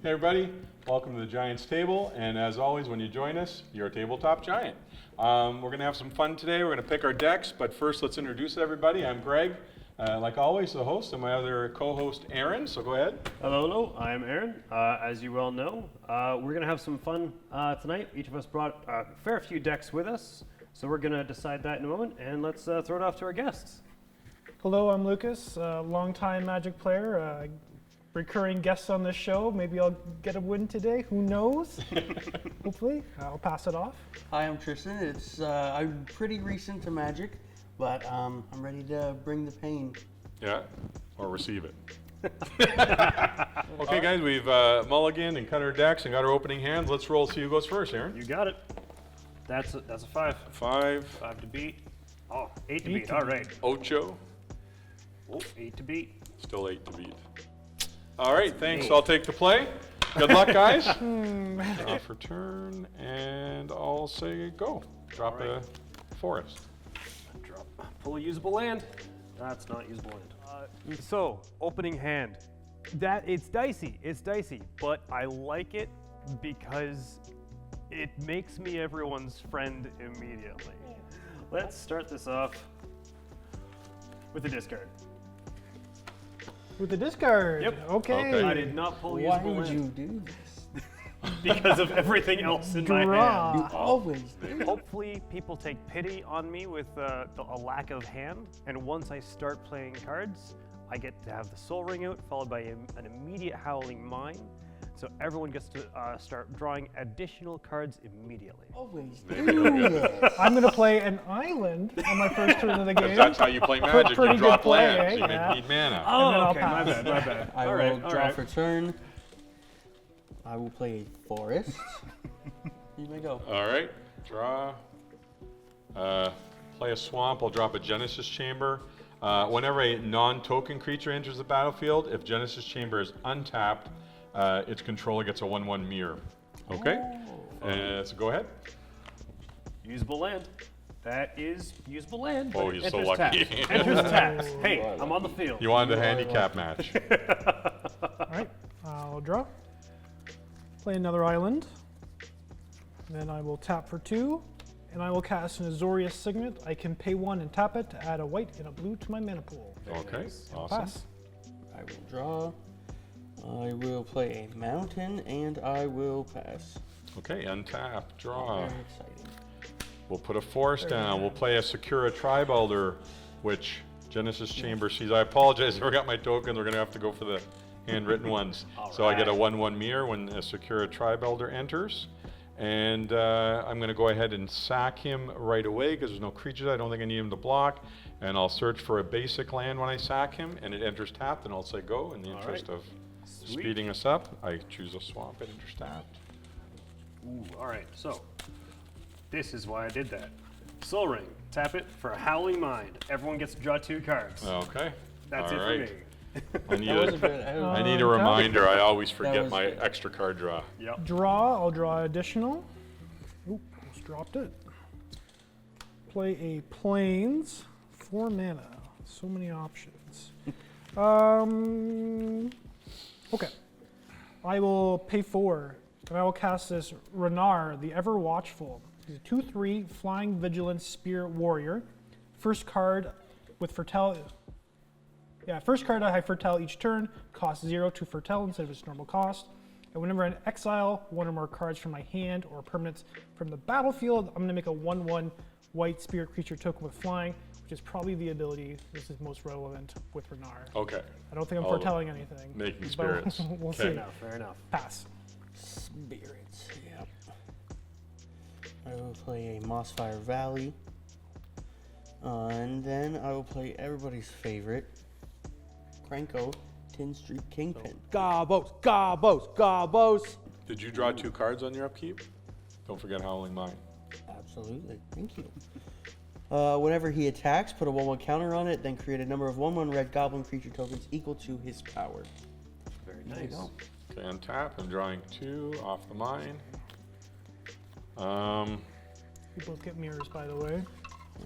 Hey everybody, welcome to the Giants Table, and as always when you join us, you're a tabletop giant. We're going to have some fun today. We're going to pick our decks, but first let's introduce everybody. I'm Greg, like always the host, and my other co-host Aaron, so go ahead. Hello, I'm Aaron. As you well know, we're going to have some fun tonight. Each of us brought a fair few decks with us, so we're going to decide that in a moment, and let's throw it off to our guests. Hello, I'm Lucas, longtime Magic player, recurring guest on this show. Maybe I'll get a win today. Who knows? Hopefully, I'll pass it off. Hi, I'm Tristan. I'm pretty recent to Magic, but I'm ready to bring the pain. Yeah, or receive it. Okay guys, we've mulliganed and cut our decks and got our opening hands. Let's roll, see who goes first, Aaron. You got it. That's a 5. 5. 5 to beat. Oh, 8 to beat. All right. Ocho. Oh, 8 to beat. Still 8 to beat. All right, thanks. I'll take the play. Good luck, guys. Draw for turn, and I'll say go. Drop a forest. Pull a usable land. That's not usable land. So, opening hand. It's dicey, but I like it because it makes me everyone's friend immediately. Let's start this off with a discard. With the discard. Yep. Okay. I did not pull Why usable would land you do this? because of everything else in my Draw. hand. You always do. Hopefully, people take pity on me with a lack of hand, and once I start playing cards, I get to have the Soul Ring out, followed by an immediate Howling Mine. So everyone gets to start drawing additional cards immediately. Always do this. I'm going to play an island on my first turn of the game. That's how you play Magic. Pretty You drop good play, lands. You yeah. need mana. And then I'll okay, my pass. bad. I All will right, draw all right. for turn. I will play a forest. You may go. All right, draw. Play a swamp. I'll drop a Genesis Chamber. Whenever a non-token creature enters the battlefield, if Genesis Chamber is untapped, its controller gets a 1/1 mirror. Okay? So go ahead. Usable land. That is usable land. Oh, but he's it so enters lucky. tapped. Enters tapped. Hey, I'm on the field. You wanted a handicap match. All right, I'll draw. Play another island. Then I will tap for 2, and I will cast an Azorius Signet. I can pay 1 and tap it to add a white and a blue to my mana pool. Okay, awesome. Pass. I will draw. I will play a mountain, and I will pass. Okay, untap, draw. Very exciting. We'll put a forest down. We'll play a Sakura Tribe Elder, which Genesis Chamber sees. I apologize, I never got my token. We're going to have to go for the handwritten ones. So I get a 1/1 mirror when a Sakura Tribe Elder enters. And I'm going to go ahead and sack him right away because there's no creatures. I don't think I need him to block. And I'll search for a basic land when I sack him, and it enters tapped, and I'll say go in the interest of speeding us up. I choose a swamp, it enters tapped. Ooh, all right. So this is why I did that. Soul Ring. Tap it for a Howling Mine. Everyone gets to draw 2 cards. Okay. That's all it right. for me. I need, That was a bit. I need a reminder. I always forget was my good. extra card draw. Yep. Draw, I'll draw additional. Oop, almost dropped it. Play a Plains, 4 mana. So many options. Okay. I will pay 4, and I will cast this Renar, the Ever Watchful. He's a 2/3 Flying Vigilance Spirit Warrior. First card with Fertile. Yeah, first card I foretell each turn, costs 0 to foretell instead of its normal cost. And whenever I exile 1 or more cards from my hand or permanents from the battlefield, I'm going to make a 1/1 white spirit creature token with flying, which is probably the ability this is most relevant with Renar. Okay. I don't think I'm Oh, foretelling anything. making but spirits. we'll Okay. see. Fair enough. Pass. Spirits. Yep. I will play a Mossfire Valley. And then I will play everybody's favorite, Krenko, Tin Street Kingpin. Gobos. Did you draw 2 cards on your upkeep? Don't forget Howling Mine. Absolutely. Thank you. Whenever he attacks, put a 1/1 counter on it, then create a number of 1/1 red goblin creature tokens equal to his power. Very There you nice. go. Okay, untap. I'm drawing 2 off the mine. You both get mirrors, by the way.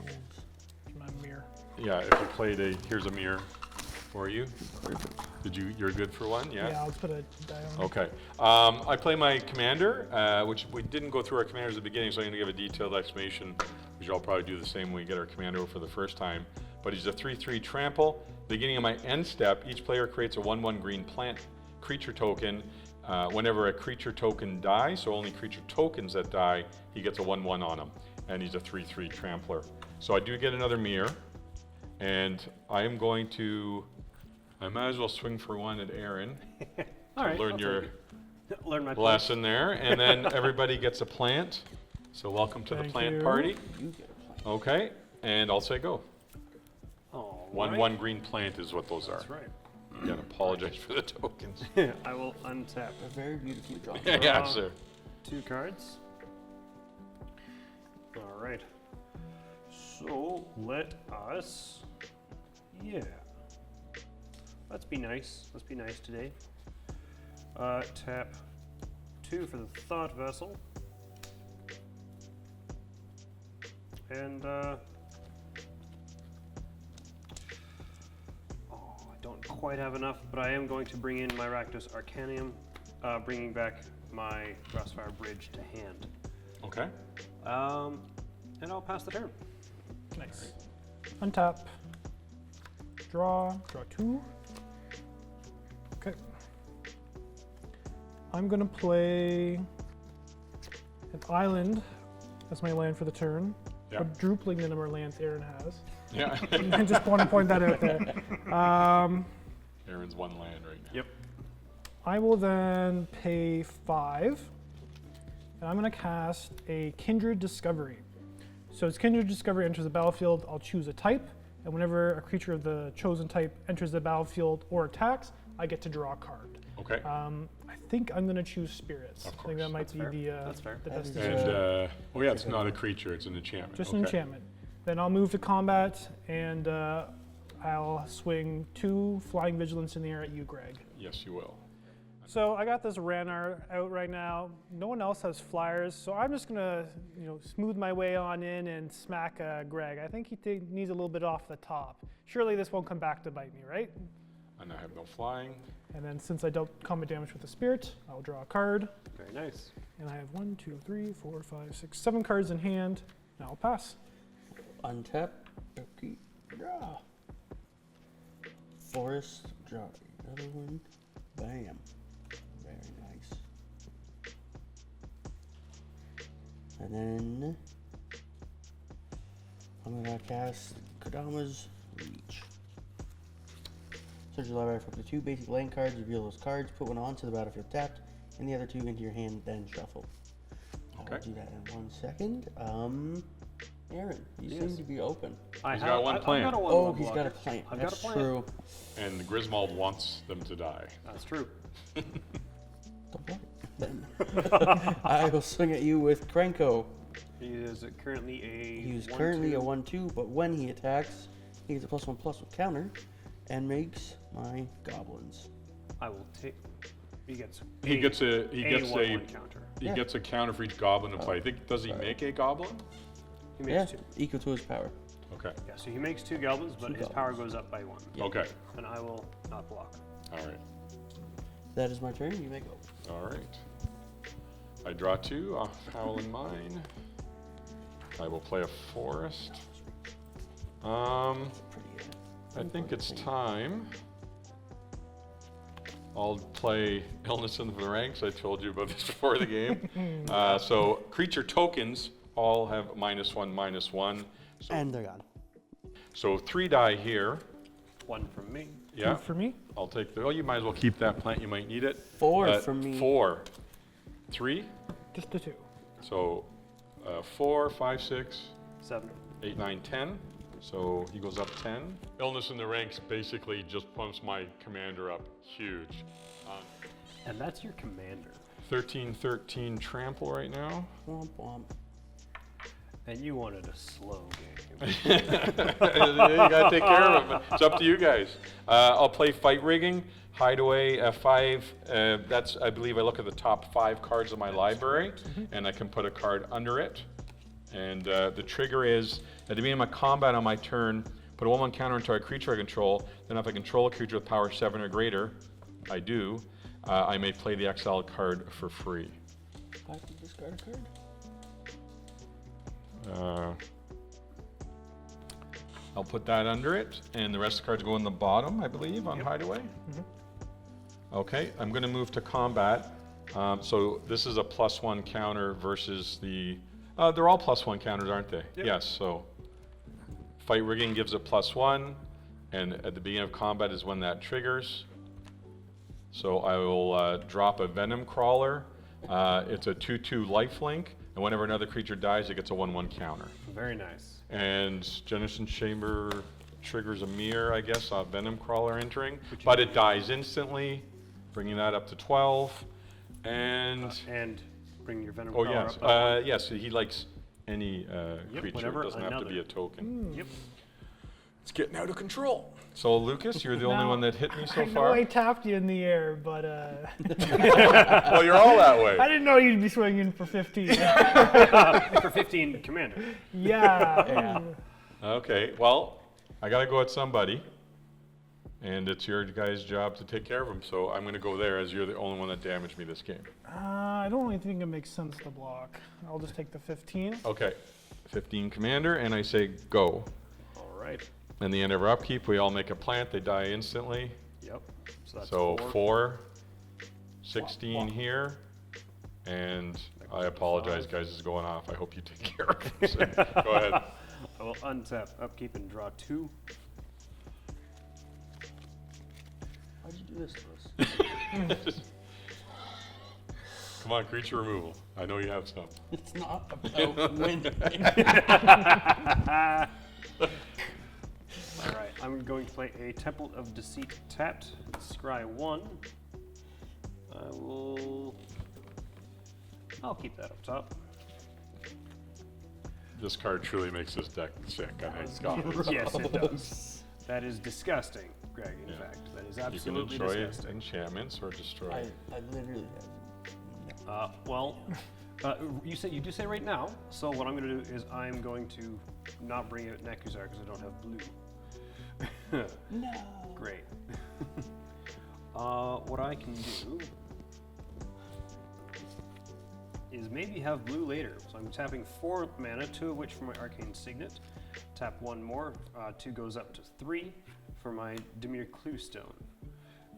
And My mirror. Yeah, if you played here's a mirror for you. perfect. You're good for one, yeah? Yeah, let's put a die on. Okay. I play my commander, which we didn't go through our commanders at the beginning, so I'm going to give a detailed explanation, which I'll probably do the same when we get our commander for the first time. But he's a 3/3 trample. Beginning of my end step, each player creates a 1/1 green plant creature token. Whenever a creature token dies, so only creature tokens that die, he gets a 1/1 on him. And he's a 3/3 trampler. So I do get another mirror, and I am going to, I might as well swing for one at Aaron. All right. Learn I'll your take it. Learn my place. lesson there, and then everybody gets a plant. So welcome to the Thank plant you. party. You get a plant. Okay, and I'll say go. All One right. green plant is what those are. That's right. Again, apologize for the tokens. I will untap They're very beautifully drawn. Yeah, sir. 2 cards. All right. So let us, yeah. Let's be nice. Let's be nice today. Tap 2 for the Thought Vessel. And, I don't quite have enough, but I am going to bring in my Rakdos Arcanium, bringing back my Grassfire Bridge to hand. Okay. And I'll pass the turn. Nice. Untap. Draw 2. Okay. I'm gonna play an island as my land for the turn. Yeah. Quadrupling the number of lands Aaron has. Yeah. I just want to point that out there. Aaron's one land right now. Yep. I will then pay 5, and I'm going to cast a Kindred Discovery. So as Kindred Discovery enters the battlefield, I'll choose a type, and whenever a creature of the chosen type enters the battlefield or attacks, I get to draw a card. Okay. I think I'm going to choose Spirits. Of I think that course. might That's fair. be That's fair. the best And, And, decision. oh yeah, it's not a creature, it's an enchantment. Just okay. an enchantment. Then I'll move to combat, and I'll swing 2 Flying Vigilance in the air at you, Greg. Yes, you will. So I got this Ranar out right now. No one else has flyers, so I'm just gonna, smooth my way on in and smack Greg. I think he needs a little bit off the top. Surely this won't come back to bite me, right? And I have no flying. And then since I dealt combat damage with the spirit, I'll draw a card. Very nice. And I have 1, 2, 3, 4, 5, 6, 7 cards in hand. Now I'll pass. Untap. Okay. Draw. Forest. Draw another one. Bam. Very nice. And then I'm gonna cast Kodama's Reach. Search your library for up to 2 basic land cards, reveal those cards, put one onto the battlefield tapped, and the other 2 into your hand, then shuffle. Okay. I'll do that in 1 second. Aaron, you Yes. seem to be open. He's got one plant. I've got a one Oh, one he's got a blocker. plant. I've That's got a plant. true. And Griswold wants them to die. That's true. Don't block it. Then I will swing at you with Krenko. He is currently a. He's 1/2. currently a 1/2, but when he attacks, he gets a +1/+1 with counter, and makes my goblins. I will take. He gets. He gets a one counter. he Yeah. gets a counter for each goblin to play. I think does he sorry. make a goblin? He Yeah, makes 2. equal to his power. Okay. Yeah, so he makes 2 goblins, but 2 his power goblins. goes up by 1. Yeah. Okay. And I will not block. All right. That is my turn. You may go. All right. I draw 2 off Howlin' Mine. I will play a forest. Pretty. I think it's time. I'll play Illness in the Ranks. I told you about this before the game. So creature tokens all have -1/-1. So, And they're gone. so 3 die here. 1 from me. Yeah. 2 for me. I'll take the. Oh, you might as well keep that plant. You might need it. 4 from me. 4. 3. Just the 2. So 4, 5, 6, 7. 8, 9, 10. So he goes up 10. Illness in the Ranks basically just pumps my commander up huge. And that's your commander. 13 trample right now. Womp womp. And you wanted a slow game. You gotta take care of it, but it's up to you guys. I'll play Fight Rigging, Hideaway 5. That's, I believe, I look at the top 5 cards of my library, and I can put a card under it. And the trigger is, at the beginning of my combat on my turn, Put a 1/1 counter into a creature I control. Then if I control a creature with power 7 or greater, I do, I may play the exiled card for free. I can discard a card. I'll put that under it, and the rest of the cards go in the bottom, I believe, on Hideaway. Okay, I'm going to move to combat. So this is a +1 counter versus the... they're all +1 counters, aren't they? Yep. Yes, so fight rigging gives it +1, and at the beginning of combat is when that triggers. So I will drop a Venom Crawler. It's a 2/2 lifelink, and whenever another creature dies, it gets a 1/1 counter. Very nice. And Genesis Chamber triggers a mirror, I guess, Venom Crawler entering, but it dies instantly, bringing that up to 12. And And bring your Venom oh Crawler yes, up. yes, he likes any creature. whenever It doesn't have to another. be a token. Yep. It's getting out of control. So Lucas, you're the only Now, one that hit me so I know far. I tapped you in the air, but Well, you're all that way. I didn't know you'd be swinging for 15. For 15 commander. Yeah. Okay, well, I gotta go at somebody, and it's your guys' job to take care of them. So I'm gonna go there, as you're the only one that damaged me this game. I don't really think it makes sense to block. I'll just take the 15. Okay, 15 commander, and I say go. All right. And the end of our upkeep, we all make a plant. They die instantly. Yep. So that's So 4. 4, 16 here, and I apologize, guys. This is going off. I hope you take care of it. So, go ahead. I will untap, upkeep, and draw 2. Why'd you do this to us? Come on, creature removal. I know you have some. It's not about winning. All right. I'm going to play a Temple of Deceit tapped. Scry 1. I'll keep that up top. This card truly makes this deck sick. I hate goblins. Yes, it does. That is disgusting, Greg, in Yeah. fact. That is You can absolutely enjoy disgusting. enchantments or destroy. I literally have. Well, you do say right now, so what I'm going to do is I'm going to not bring out Nekuzar because I don't have blue. No. Great. What I can do is maybe have blue later. So I'm tapping 4 mana, 2 of which for my Arcane Signet. Tap 1 more, 2 goes up to 3 for my Dimir Cluestone.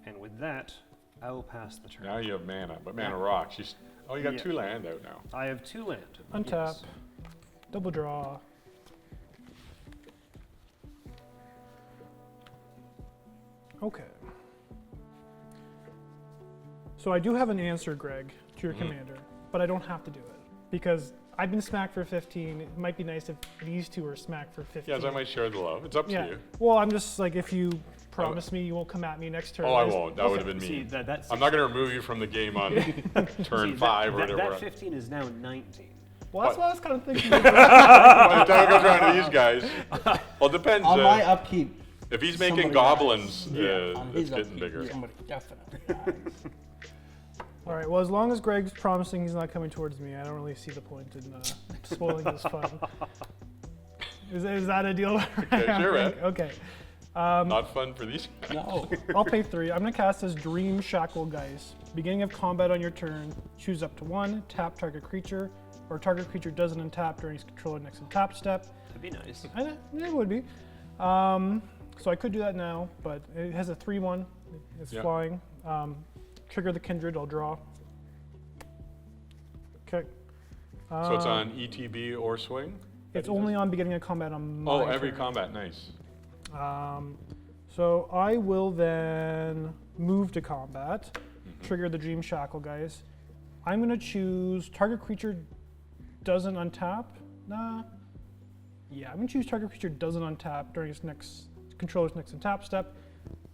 And with that, I will pass the turn. Now you have mana, but mana rocks. Oh, you got Yeah. 2 land out now. I have 2 land. Untap. Yes. Double draw. Okay. So I do have an answer, Greg, to your commander, but I don't have to do it because I've been smacked for 15. It might be nice if these two are smacked for 15. Yes, I might share the love. It's up to Yeah. you. Well, I'm just like, if you promise me you won't come at me next turn. Oh, I just- won't. That would have been See, me. that's I'm not going to remove you from the game on turn 5 or whatever. That 15 is now 19. Well, that's what I was kind of thinking. By the time it goes around to these guys, well, it depends. On my upkeep, If he's somebody making dies. goblins, on it's his getting upkeep, bigger. somebody definitely dies. All right. Well, as long as Greg's promising he's not coming towards me, I don't really see the point in spoiling this fun. Is that a deal? Okay, sure, man. Okay. Not fun for these guys. No. I'll pay 3. I'm going to cast this Dream Shackle Geist. Beginning of combat on your turn, choose up to 1, tap target creature, or target creature doesn't untap during its controller next untap step. That'd be nice. It would be. So I could do that now, but it has a 3/1. It's Yeah. flying. Trigger the Kindred, I'll draw. Okay. So it's on ETB or swing? It's only on beginning of combat on my Oh, every turn. combat. Nice. So I will then move to combat, trigger the Dream Shackle, guys. I'm going to choose target creature doesn't untap. Nah. Yeah, I'm going to choose target creature doesn't untap during its controller's next untap step.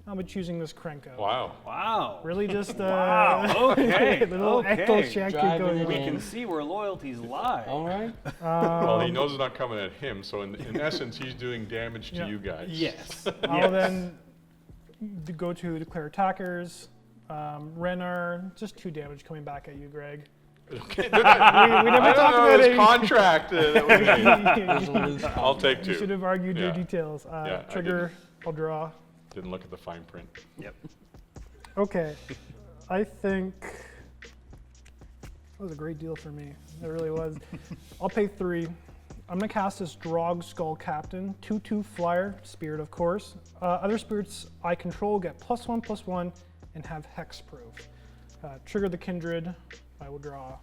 I'll be choosing this Krenko. Wow. Wow. Really just Wow, okay, the little okay. echo shank Driving going it on. We in. can see where loyalties lie. All right. Well, he knows it's not coming at him, so in essence, he's doing damage to Yeah. you guys. Yes. I'll then go to declare attackers. Renar, just 2 damage coming back at you, Greg. We I never don't talked know about his any. contract that we made. There's a loose I'll take You should 2. have argued your Yeah. details. Yeah, I Trigger, I'll draw. Didn't look at the fine print. Yep. Okay. I think that was a great deal for me. It really was. I'll pay 3. I'm going to cast this Drog Skull Captain, 2/2 flyer, spirit of course. Other spirits I control get +1/+1 and have hexproof. Trigger the Kindred, I will draw.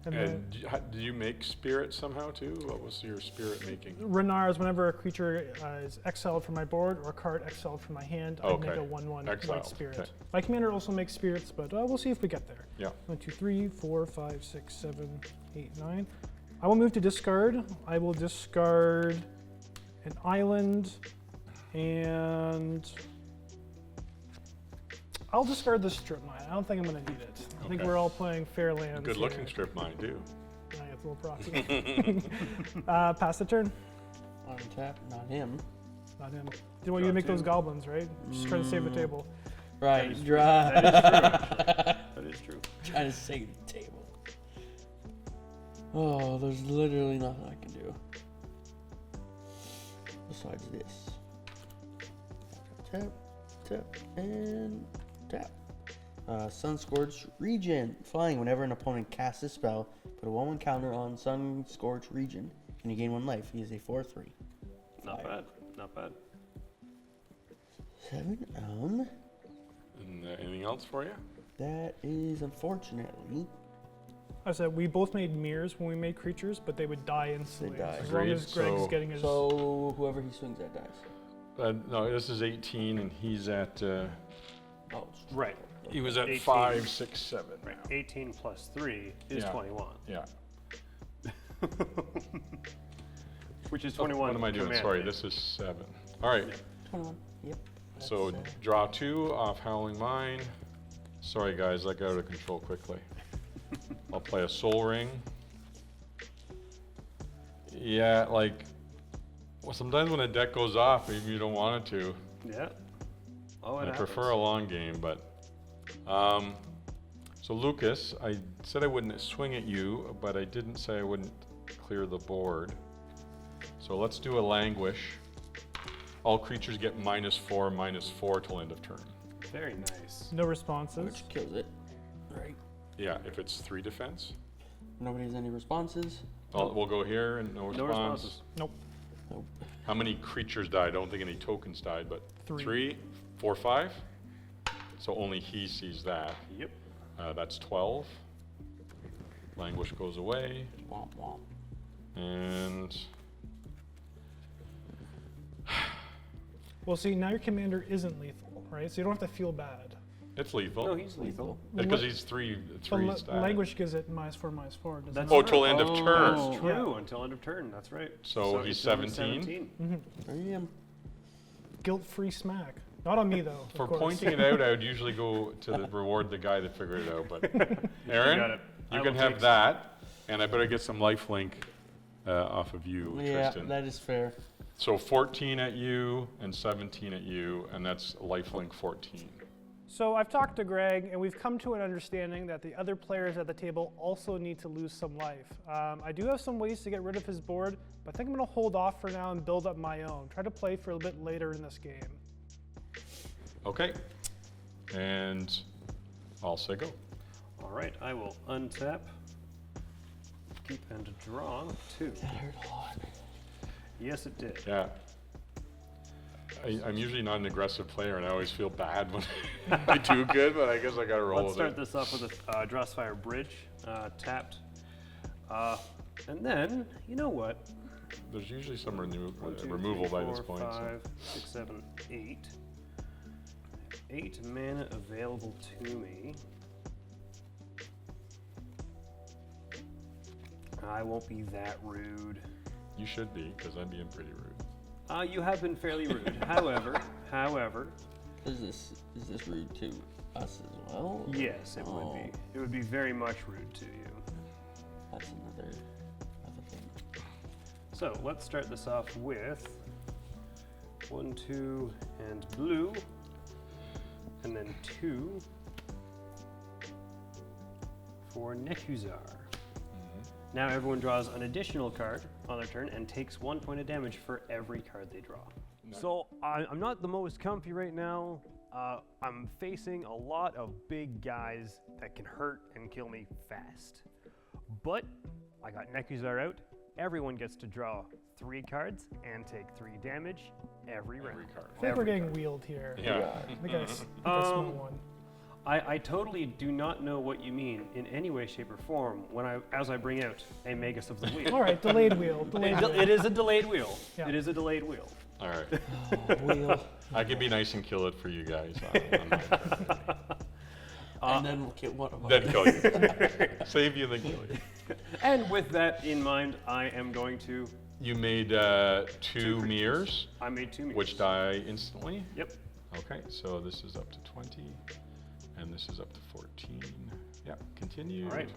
And then And do you make spirit somehow too? What was your spirit making? Renar is whenever a creature is exiled from my board or a card exiled from my hand, I make Okay. a 1/1 white Exiled, spirit. okay. My commander also makes spirits, but we'll see if we get there. Yeah. 1, 2, 3, 4, 5, 6, 7, 8, 9. I will move to discard. I will discard an island, and I'll discard the strip mine. I don't think I'm going to need it. I think Okay. we're all playing fair lands. Good looking here. strip mine too. Yeah, it's a little proxy. Pass the turn. On tap, not him. Not him. Didn't want you to make those goblins, right? Just trying to save the table. Right, is draw. That is true. Trying to save the table. Oh, there's literally nothing I can do. Besides this. Tap, tap, and tap. Sun-Scorched Region. Flying whenever an opponent casts a spell, put a 1/1 counter on Sun-Scorched Region, and you gain 1 life. He is a 4/3. Not bad. Not bad. 7. And anything else for you? That is unfortunately. I said we both made mirrors when we made creatures, but they would die instantly. die. As long Agreed. as Greg's So- getting his. So whoever he swings at dies. No, this is 18, and he's at. Oh, Right. He was at 18. 5, 6, 7. Right. 18 plus 3 is Yeah. 21. Yeah. Which is Oh, 21. what am I doing? command Sorry, hit. this is 7. All right. 21. Yep. So That's, draw 2 off Howling Mine. Sorry guys, that got out of control quickly. I'll play a Soul Ring. Yeah, like, well, sometimes when a deck goes off, maybe you don't want it to. Yeah. Oh, I it prefer a happens. long game, but. So Lucas, I said I wouldn't swing at you, but I didn't say I wouldn't clear the board. So let's do a Languish. All creatures get -4/-4 till end of turn. Very nice. No responses. which kills it. Right. Yeah, if it's 3 defense. Nobody has any responses. We'll go here and no response. No responses. Nope. Nope. How many creatures died? I don't think any tokens died, but 3. 3, 4, 5. So only he sees that. Yep. That's 12. Languish goes away, Womp womp. and Well, see, now your commander isn't lethal, right? So you don't have to feel bad. it's lethal. No, he's lethal. Because he's 3 But stat. language gives it -4/-4, doesn't That's it? Oh, till end of Oh. turn. That's True, until end of turn. That's right. So he's it's only 17? There I am. Guilt-free smack. Not on me though. of For course. pointing it out, I would usually go to reward the guy that figured it out. But Aaron, got it. you I can will have take- that, and I better get some lifelink off of you, Yeah, Tristan. that is fair. So 14 at you and 17 at you, and that's lifelink 14. So I've talked to Greg, and we've come to an understanding that the other players at the table also need to lose some life. I do have some ways to get rid of his board, but I think I'm going to hold off for now and build up my own. Try to play for a bit later in this game. Okay, and I'll say go. All right, I will untap, keep and draw 2. That hurt a lot. Yes, it did. Yeah. I'm usually not an aggressive player, and I always feel bad when I do good, but I guess I gotta roll Let's start with it. this off with a Drossfire Bridge, tapped. And then, you know what? There's usually some 1, 2, removal 3, by this 4, point. so- 5, 6, 7, 8. 8 mana available to me. I won't be that rude. You should be, because I'm being pretty rude. You have been fairly rude. However, Is this rude to us as well? yes, it would be. It would be very much rude to you. That's another thing. So let's start this off with 1, 2, and blue, and then 2, for Nekuzar. Now everyone draws an additional card on their turn and takes 1 point of damage for every card they draw. So I'm not the most comfy right now. I'm facing a lot of big guys that can hurt and kill me fast. But I got Nekuzar out. Everyone gets to draw 3 cards and take 3 damage every round. I think we're getting wheeled here. Yeah. I think I smell one. I totally do not know what you mean in any way, shape, or form as I bring out a Magus of the Wheel. All right, delayed wheel. Delayed wheel. It is a delayed wheel. Yeah. It is a delayed wheel. All right. Wheel. I can be nice and kill it for you guys. on my turn. And then we'll get one of them. Then kill you. Save you, then kill you. And with that in mind, I am going to. You made 2 mirrors, I made 2 mirrors. which die instantly. Yep. Okay, so this is up to 20, and this is up to 14. Yeah, continue. All right.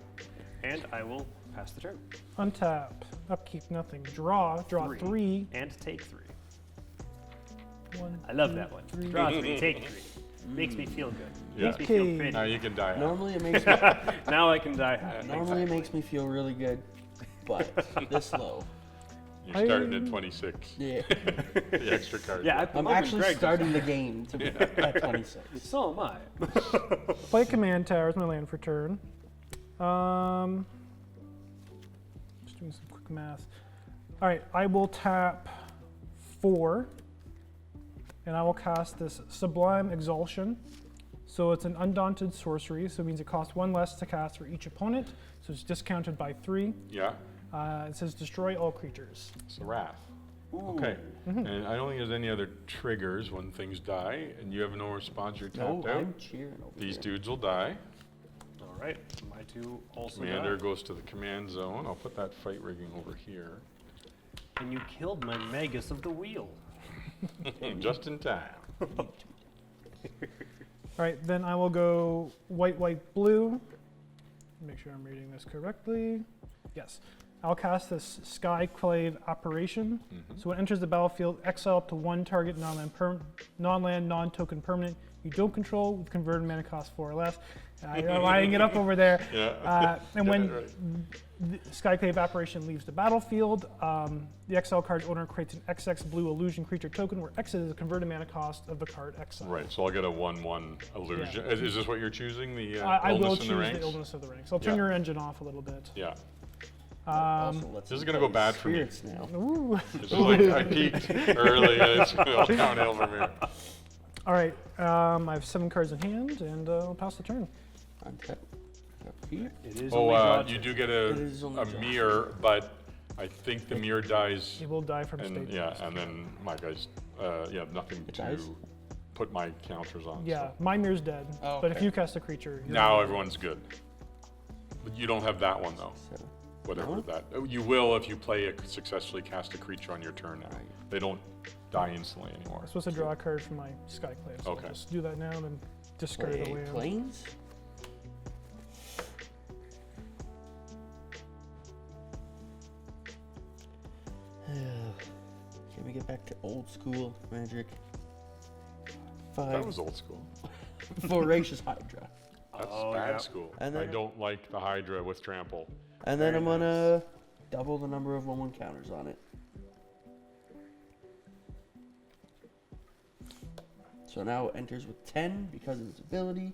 And I will pass the turn. Untap. Upkeep nothing. Draw. Draw 3. And take 3. 1. I love that one. Draw 3, take 3. Makes me feel good. Yeah. Makes me feel Okay. fit. Now you can die. Normally it makes me, Now I can die happy. normally it makes me feel really good, but this low. You're starting at 26. Yeah. The extra card. Yeah, at the I'm moment, actually Greg's starting the game to be at 26. So am I. Play command tower as my land for turn. Just doing some quick math. All right, I will tap 4, and I will cast this Sublime Exaltation. So it's an undaunted sorcery, so it means it costs 1 less to cast for each opponent. So it's discounted by 3. Yeah, It says destroy all creatures. it's a wrath. Okay, and I don't think there's any other triggers when things die, and you have no response, you're No, tapped out. I'm cheering over These here. dudes will die. All right. My 2 also Commander die. goes to the command zone. I'll put that fight rigging over here. And you killed my Magus of the Wheel. Just in time. All right, then I will go white, white, blue. Make sure I'm reading this correctly. Yes. I'll cast this Skyclave Apparition. So when it enters the battlefield, exile up to 1 target non-land, non-token permanent you don't control with converted mana cost 4 or less. I'm lining it up over there. Yeah. And Get when it right. the Skyclave Apparition leaves the battlefield, the exile card's owner creates an XX blue illusion creature token where X is the converted mana cost of the card exile. Right, so I'll get a 1/1 illusion. Yeah. Is this what you're choosing? The I will illness choose in the the ranks? illness of the ranks. I'll turn Yeah. your engine off a little bit. Yeah. Also lets This is me gonna go play bad for me. spirits now. Ooh. It's like I peaked early. It's all downhill from here. All right, I have 7 cards in hand, and I'll pass the turn. Untap. Upkeep. It is Oh, only draw you 2. do get It is only a draw mirror, but I think the mirror dies. He will die from And state. yeah, and then my guys, nothing It to dies? put my counters on. Yeah, so. my mirror's dead. Oh, But if okay. you cast a creature, you're Now dead. everyone's good. But you don't have that one though. So, Whatever No? that. You will if you successfully cast a creature on your turn now. Right. They don't die instantly anymore. I'm supposed to draw a card from my Skyclave, so Okay. I'll just do that now and then discard the play land. planes. Can we get back to old school magic? That 5 was old school. Voracious Hydra. That's Oh, bad yeah. school. And I then- don't like the Hydra with trample. And then Very I'm gonna double the number of 1/1 counters on it. So now it enters with 10 because of its ability.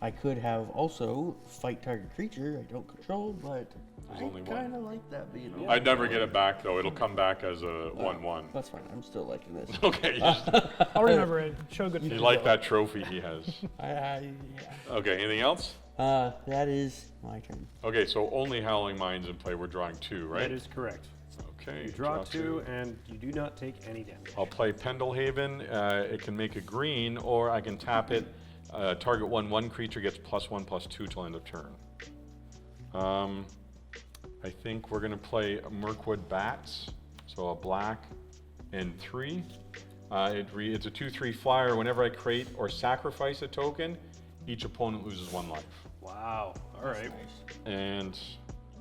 I could have also fight target creature I don't control, but There's I only one. kind of like that being. Yeah. I'd never get it back though. It'll come back as a 1/1. That's fine. I'm still liking this. Okay, I'll remember it. Show good you faith. like that trophy he has. Yeah. Okay, anything else? That is my turn. Okay, so only Howling Minds in play. We're drawing 2, right? That is correct. Okay. You draw 2, and you do not take any damage. I'll play Pendlehaven. It can make a green, or I can tap it. Target 1/1 creature gets +1/+2 till end of turn. I think we're gonna play Mirkwood Bats, so a black and 3. It's a 2/3 flyer. Whenever I create or sacrifice a token, each opponent loses 1 life. Wow. All That's right. nice. And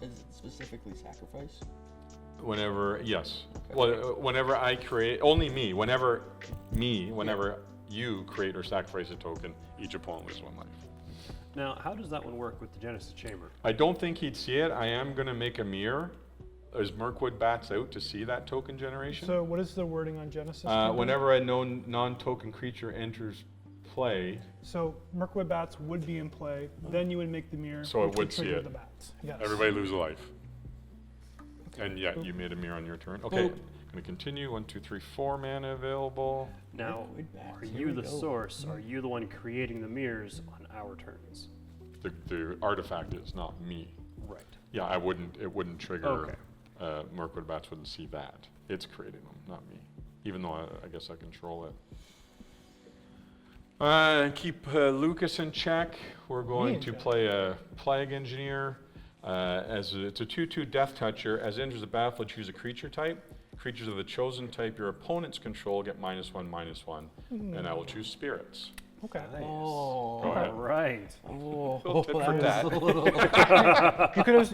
Is it specifically sacrifice? whenever, yes. Okay. Well, whenever I create, only me. Whenever you create or sacrifice a token, each opponent loses 1 life. Now, how does that one work with the Genesis Chamber? I don't think he'd see it. I am going to make a mirror. Is Mirkwood Bats out to see that token generation? So what is the wording on Genesis? Whenever a known non-token creature enters play, So Mirkwood Bats would be in play. Then you would make the mirror. So it which would see trigger it. The bats. Yes. everybody lose a life. And yeah, you made a mirror on your turn. Okay, Boop. going to continue. 1, 2, 3, 4 mana available. Now, Liquid bats, are here you we the go. source? Are you the one creating the mirrors on our turns? The artifact is not me. Right. Yeah, it wouldn't trigger. Okay. Mirkwood Bats wouldn't see that. It's creating them, not me. Even though I guess I control it. Keep Lucas in check. We're going in to check. play a Plague Engineer. It's a 2/2 Death Toucher. As it enters the battlefield, choose a creature type. Creatures of the chosen type your opponents control get -1/-1, and I will choose spirits. Okay. Oh. Go ahead. All right. Oh, Little tit for that was tat. a little.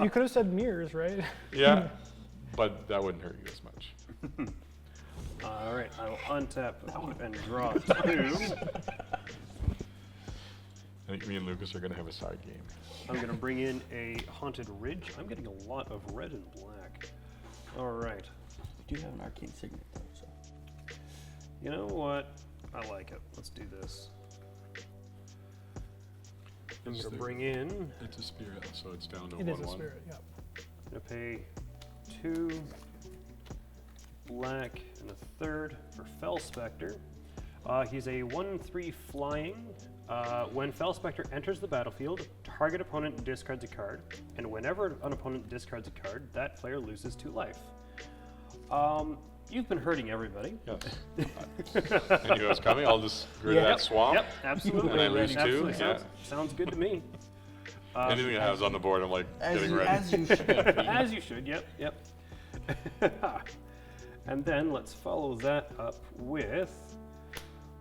You could have said mirrors, right? Yeah, but that wouldn't hurt you as much. All right. I will untap and draw 2. I think me and Lucas are going to have a side game. I'm going to bring in a Haunted Ridge. I'm getting a lot of red and black. All right. We do have an arcane signet though, so. You know what? I like it. Let's do this. I'm going to bring in. It's a spirit, so it's down to It is a 1/1. spirit. Yeah. I'm going to pay 2 black and a third for Fell Spectre. He's a 1/3 flying. When Fell Spectre enters the battlefield, target opponent discards a card, and whenever an opponent discards a card, that player loses 2 life. You've been hurting everybody. Yes. I knew it was coming. I'll just get rid of that swamp. Yep, absolutely. And I lose 2, Absolutely. yeah. Sounds good to me. Anything that has on the board, I'm like getting ready. As you should. As you should, yep. And then let's follow that up with,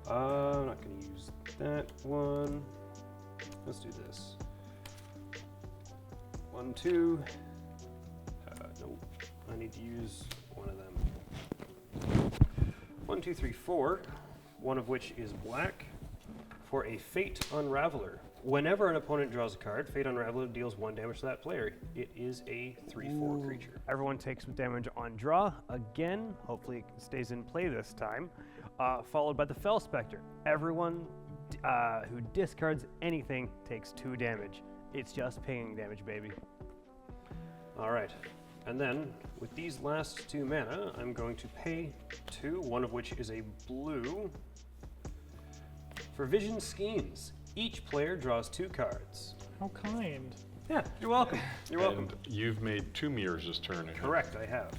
I'm not going to use that one. Let's do this. 1, 2. Nope. I need to use one of them. 1, 2, 3, 4. One of which is black for a Fate Unraveler. Whenever an opponent draws a card, Fate Unraveler deals 1 damage to that player. It is a 3/4 creature. Everyone takes damage on draw. Again, hopefully it stays in play this time. Followed by the Fell Spectre. Everyone who discards anything takes 2 damage. It's just pinging damage, baby. All right. And then, with these last 2 mana, I'm going to pay 2, one of which is a blue. For Vision Schemes, each player draws 2 cards. How kind. Yeah, you're welcome. You're welcome. And you've made 2 mirrors this turn. Correct, I have.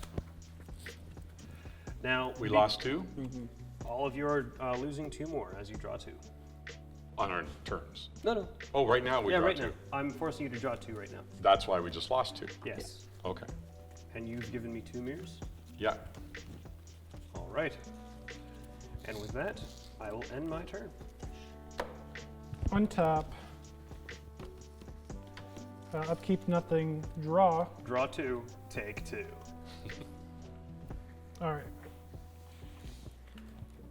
Now, We lost 2 all of you are losing 2 more as you draw 2. on our turns. No. Oh, right now we Yeah, draw right 2. now. I'm forcing you to draw 2 right now. That's why we just lost 2. Yes. Okay. And you've given me 2 mirrors? Yeah. All right. And with that, I will end my turn. Untap. Upkeep nothing. Draw. Draw 2, take 2. All right.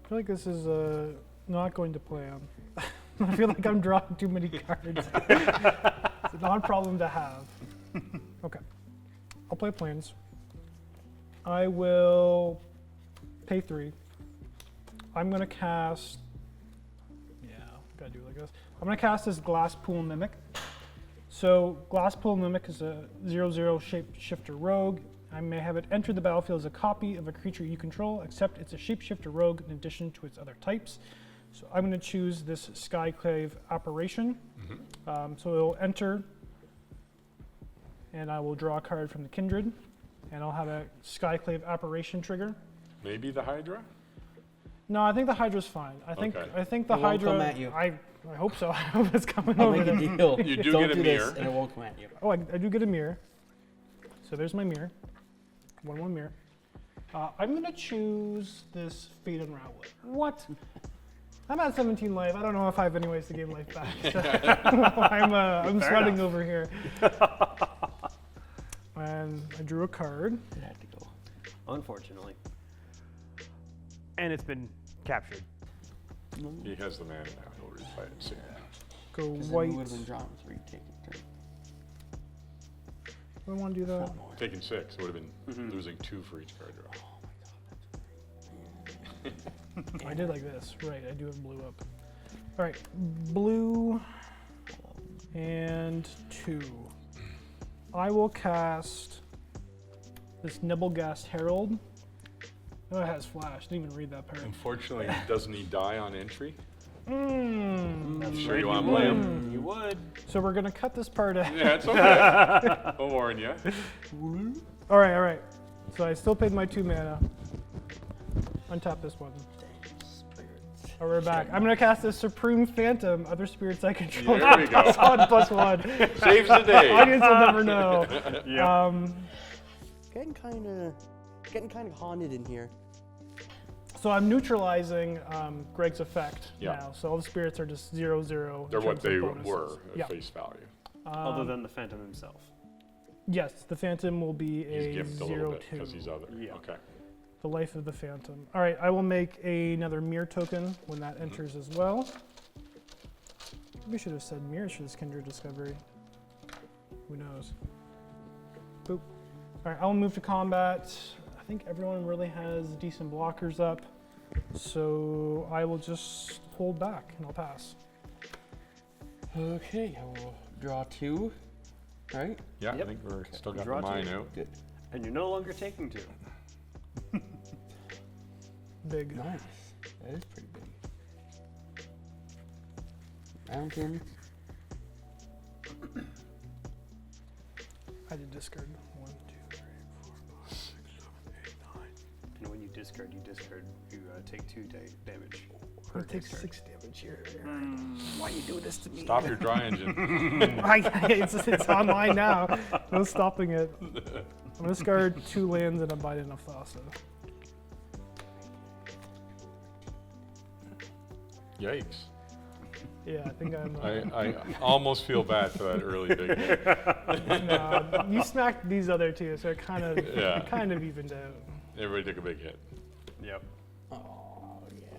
I feel like this is not going to plan. I feel like I'm drawing too many cards. It's a non-problem to have. Okay. I'll play plans. I will pay 3. I'm going to cast... Yeah, gotta do it like this. I'm going to cast this Glasspool Mimic. So Glasspool Mimic is a 0/0 shapeshifter rogue. I may have it enter the battlefield as a copy of a creature you control, except it's a shapeshifter rogue in addition to its other types. So I'm going to choose this Skyclave Apparition. So it'll enter, and I will draw a card from the Kindred, and I'll have a Skyclave Apparition trigger. Maybe the Hydra? No, I think the Hydra's fine. I think Okay. I think the It won't Hydra. come at you. I hope so. I hope it's coming I'll over make a there. deal. You do Don't get a do this, mirror. and it won't come at you. Oh, I do get a mirror. So there's my mirror. 1/1 mirror. I'm gonna choose this Fate Unraveler. What? I'm at 17 life. I don't know if I have any ways to gain life back. So I'm Fair sweating enough. over here. And I drew a card. It had to go. Unfortunately. And it's been captured. He has the mana now. He'll replay it soon. go 'Cause then white. we would have been drawn with 3 taking turn. I want to do that. Not more. Taking 6, it would have been losing 2 for each card draw. I did like this. Right, I do have blue up. All right, blue and 2. I will cast this Nibblegast Herald. Oh, it has flash. Didn't even read that part. Unfortunately, doesn't he die on entry? That's Sure right, you wanna play him? You would. So we're gonna cut this part out. Yeah, it's okay. I'll warn you. All right, all right. So I still paid my 2 mana. Untap this one. Spirits. Oh, we're back. I'm gonna cast this Supreme Phantom. Other spirits I control. There we go. Solid +1. Saves the day. Audience will never know. Getting kind of haunted in here. So I'm neutralizing Greg's effect Yeah. now. So all the spirits are just 0/0. They're in what terms of they bonuses. were at Yeah. face value. Other than the Phantom himself. Yes, the Phantom will be He's a gimped a little bit 0/2. because he's other. Yeah. Okay. The life of the Phantom. All right, I will make another mirror token when that enters as well. We should have said mirrors for this Kindred Discovery. Who knows? Boop. All right, I'll move to combat. I think everyone really has decent blockers up, so I will just hold back and I'll pass. Okay, I will draw 2. Right? Yeah, Yep. I think we're still got Draw the mine 2. out. Good. And you're no longer taking 2. Big. Nice. That is pretty big. Mountain. I did discard 1, 2, 3, 4, 5, 6, 7, 8, 9. And when you discard, you take 2 damage. I take 6 damage here. Hmm. Why you do this to me? Stop your dry engine. it's online now. No stopping it. I'm gonna discard 2 lands and a Bite and a Thassa. Yikes. Yeah, I think I'm. I almost feel bad for that early big hit. You smacked these other 2, so it kind of Yeah. evened out. Everybody took a big hit. Yep. Oh, yes.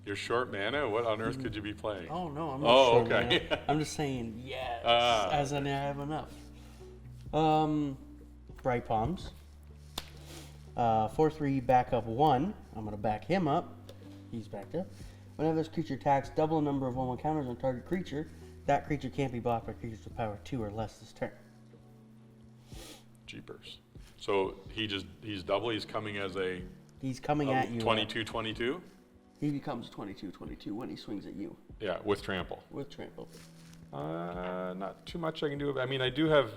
You're short mana? What on earth could you be playing? Oh, no, I'm not Oh, sure. okay. Man. I'm just saying yes, Ah. as in I have enough. Bright Palms. 4/3 back up 1. I'm going to back him up. He's backed up. Whenever this creature attacks, double the number of 1/1 counters on target creature. That creature can't be blocked by creatures with power 2 or less this turn. Jeepers. So he's double, he's coming as a He's coming at you. 22-22? He becomes 22/22 when he swings at you Yeah, with trample. with trample. Not too much I can do. I mean, I do have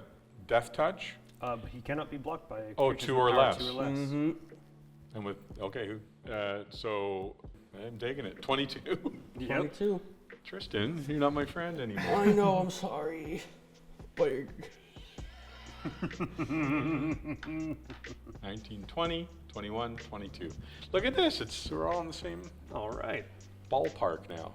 Death Touch. But he cannot be blocked by Oh, creatures 2 with or power less. 2 or less. Mm-hmm. And with, okay, so I'm taking it. 22. Yep. 22. Tristan, you're not my friend anymore. I know, I'm sorry. But 19, 20, 21, 22. Look at this. We're all in the same All right. ballpark now.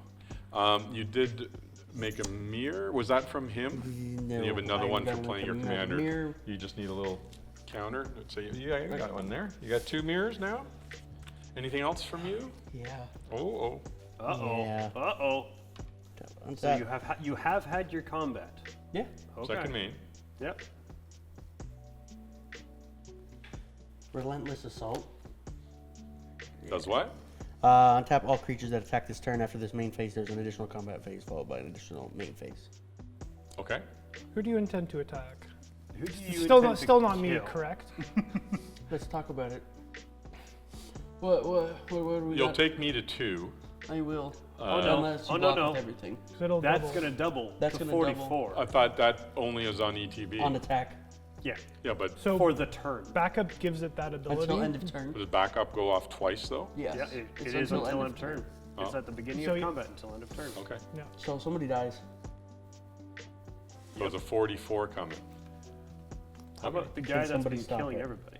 You did make a mirror. Was that from him? no, And you have another one for got playing your another commander. mirror. You just need a little counter. So yeah, you got one there. You got 2 mirrors now. Anything else from you? Yeah. Oh. Uh-oh. Yeah. Uh-oh. So Untap. you have had your combat. Yeah. Okay. Second main. Yep. Relentless Assault. Does what? Untap all creatures that attack this turn. After this main phase, there's an additional combat phase followed by an additional main phase. Okay. Who do you intend to attack? Who do you Still intend not, to still not me, kill? correct? Let's talk about it. What do we You'll got? take me to 2. I will. Oh, no. Unless you Oh, no, block no. with everything. 'Cause it'll That's double. going to double That's to gonna 44. I thought that only is on ETB. On attack. Yeah. Yeah, but So For the turn. backup gives it that ability. Until end of turn. does backup go off twice though? Yes. Yeah, it It's is until end of turn. turn. It's Oh. at the beginning So of you- combat until end of turn. Okay. Yeah. So somebody dies. So there's a 44 coming. How about the Can guy that's somebody been stop killing it? everybody?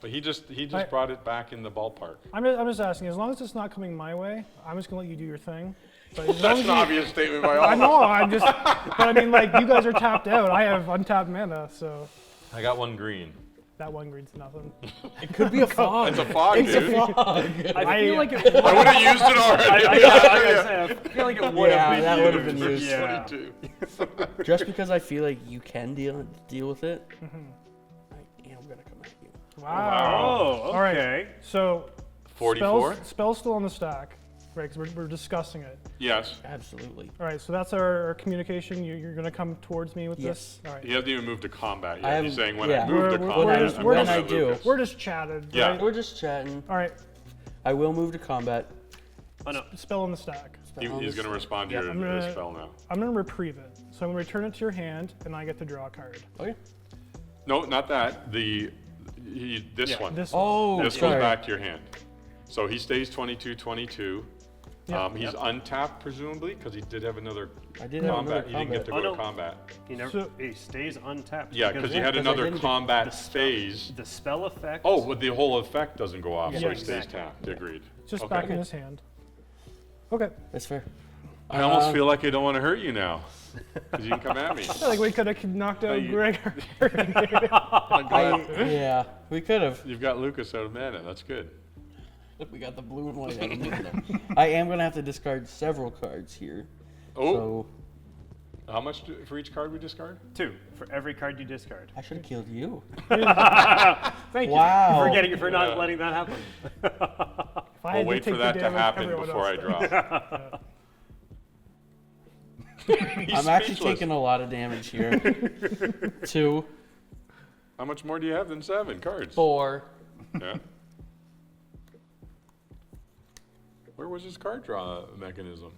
But he just I- brought it back in the ballpark. I'm just asking, as long as it's not coming my way, I'm just gonna let you do your thing. But as long That's as an you, obvious statement by all. I know, I'm just, but I mean, like, you guys are tapped out. I have untapped mana, so I got 1 green. That one green's nothing. It could be a fog. It's a fog, It's dude. a fog. I feel like it. I would have used it already. I feel like it would Yeah, have that been would have been used. used. Yeah. 22. Just because I feel like you can deal with it, I am gonna come at you. Wow. Oh, All right. okay. So 44? spell's still on the stack, right? Because we're discussing it. Yes. Absolutely. All right. So that's our communication. You're going to come towards me with Yes. this. All right. He hasn't even moved to combat yet. I He's haven't- saying when yeah. I move to We're- combat, we're just- I'm we're going just- at I do. Lucas. We're just chatted. Yeah. Right? We're just chatting. All right. I will move to combat. Oh no. Spell on the stack. He's going to respond to Yeah, your I'm gonna- spell now. I'm going to reprieve it. So I'm going to return it to your hand, and I get to draw a card. Okay. No, not that. This Yeah, one. This Oh, This sorry. goes back to your hand. So he stays 22-22. Yeah. He's untapped, presumably, because he did have another I did have another combat. He didn't get to go Oh, to no. combat. He never. So- he stays untapped. Yeah, because he had 'cause I another didn't- combat spell- phase. The spell effect. Oh, but the whole effect doesn't go off, so Yeah, he stays exactly. tapped. Agreed. It's just Okay. back in his hand. Okay. That's fair. I almost feel like I don't want to hurt you now, because you can come at me. I feel like we could have knocked out you- Gregor. Yeah, we could have. You've got Lucas out of mana. That's good. We got the blue and white. Out of mana. I am gonna have to discard several cards here. Oh, So how much for each card we discard? 2 for every card you discard. I should have killed you. Thank Wow. you. For getting for not Yeah. letting that happen. If I I'll had wait take for the that to damage, happen everyone before I else draw. He's I'm actually speechless. taking a lot of damage here. 2, How much more do you have than 7 cards? 4. Yeah. Where was his card draw mechanism?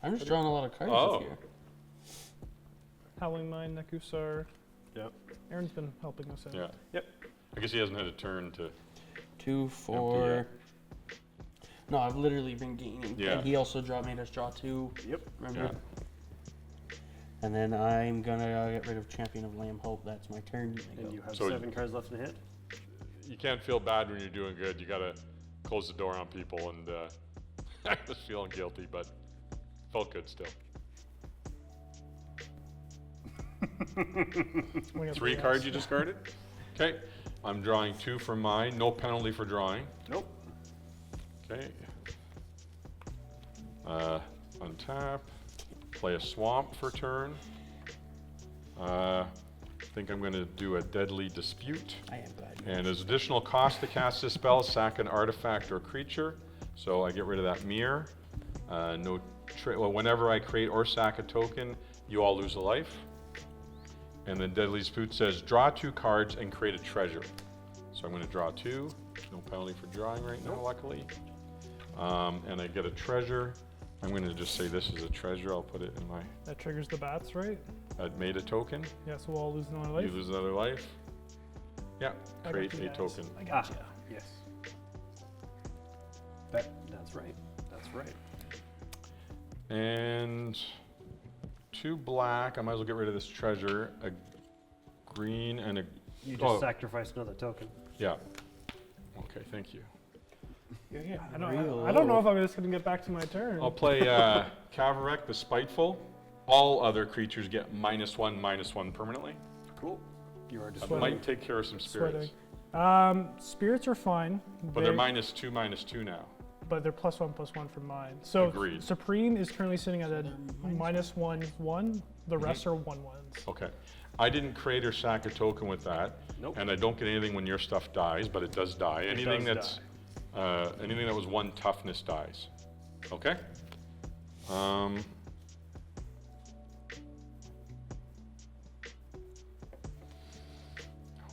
I'm just drawing a lot of cards Oh. this year. Howling Mine, Nekusar. Yep. Aaron's been helping us out. Yeah. Yep. I guess he hasn't had a turn to. 2, 4. No, I've literally been gaining. Yeah. And he also made us draw 2. Yep. Remember? Yeah. And then I'm gonna get rid of Champion of Lamb Hope. That's my turn. And you have So 7 cards left in hand. You can't feel bad when you're doing good. You gotta close the door on people, and I was feeling guilty, but felt good still. We got 3 the cards ace. you discarded? Okay. I'm drawing 2 from mine. No penalty for drawing. Nope. Okay. Untap. Play a swamp for turn. I think I'm going to do a deadly dispute. I am glad. And as additional cost to cast this spell, sack an artifact or creature. So I get rid of that mirror. Well, whenever I create or sack a token, you all lose a life. And then Deadly Dispute says, draw 2 cards and create a treasure. So I'm going to draw 2. No penalty for drawing right now, luckily. And I get a treasure. I'm going to just say this is a treasure. I'll put it in my... That triggers the bats, right? I'd made a token. Yeah, so we'll all lose another life. You lose another life. Yeah, I got create you a guys. token. I got you. Yes. That's right. That's right. And 2 black. I might as well get rid of this treasure. A green and a... You just Oh. sacrificed another token. Yeah. Okay, thank you. You're getting Real I don't know low. if I'm just going to get back to my turn. I'll play Kavarek the Spiteful. All other creatures get -1/-1 permanently. Cool. You are That just Sweating. might take care of some spirits. Sweating. Spirits are fine. But they're -2/-2 now. But they're +1/+1 from mine. So Agreed. Supreme is currently sitting at a -1/1. The rest are 1/1s. Okay. I didn't create or sack a token with that. Nope. And I don't get anything when your stuff dies, but it does die. Anything does that's anything that was 1 toughness dies. Okay?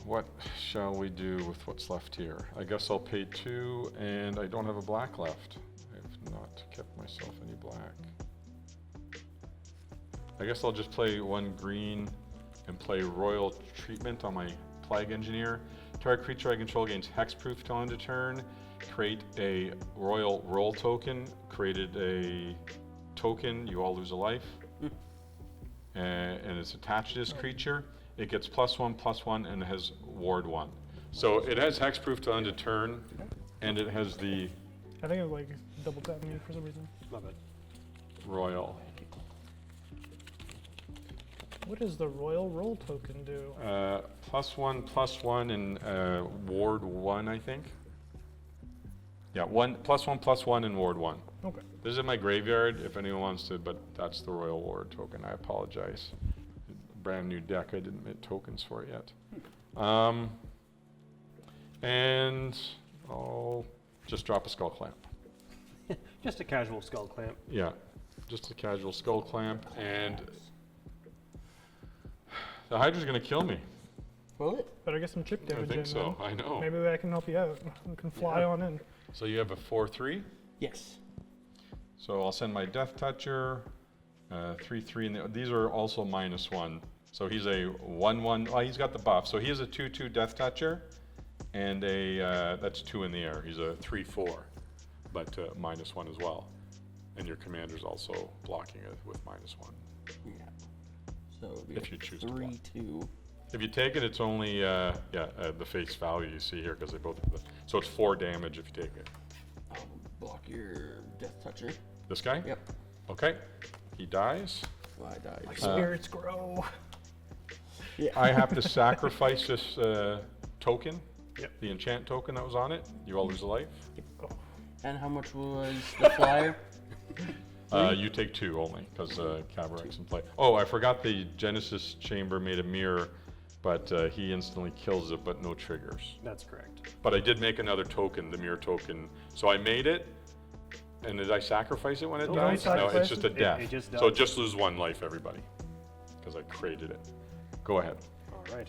What shall we do with what's left here? I guess I'll pay 2, and I don't have a black left. I have not kept myself any black. I guess I'll just play 1 green and play Royal Treatment on my Plague Engineer. Target creature I control gains hexproof till end of turn. Create a Royal Roll token. Created a token, you all lose a life. And it's attached to this creature. It gets +1/+1 and it has ward 1. So it has hexproof till end of turn, and it has the I think it like double tapped me for some reason. My bad. Royal. What does the Royal Roll token do? +1/+1 in Ward 1, I think. Yeah, +1/+1 in Ward 1. Okay. This is in my graveyard if anyone wants to, but that's the Royal Ward token. I apologize. Brand new deck I didn't make tokens for yet. And I'll just drop a Skull Clamp. Just a casual skull clamp. Yeah, just a casual Skull Clamp, and the Hydra's gonna kill me. Will it? Better get some chip I damage think in so, then. I know. Maybe I can help you out. You can fly on in. So you have a 4/3. Yes. So I'll send my Death Toucher, 3/3, and these are also -1. So he's a 1/1. Oh, he's got the buff. So he has a 2/2 Death Toucher, and a that's 2 in the air. He's a 3/4, but -1 as well. And your commander's also blocking it with -1. Yeah. So it'll be If you choose to block. 3/2. If you take it, it's only the face value you see here because they both. So it's 4 damage if you take it. I'll block your Death Toucher. This guy. Yep. Okay. He dies. Well, I died. My spirits grow. Yeah. I have to sacrifice this token. Yep. The enchant token that was on it. You all lose a life. And how much was the flyer? You take 2 only because Cabaret's in play. Oh, I forgot the Genesis Chamber made a mirror, but he instantly kills it, but no triggers. That's correct. But I did make another token, the mirror token. So I made it, and did I sacrifice it when it No, died? don't No, it's sacrifice just it. a death. It just So dies. just lose 1 life, everybody, because I created it. Go ahead. All right.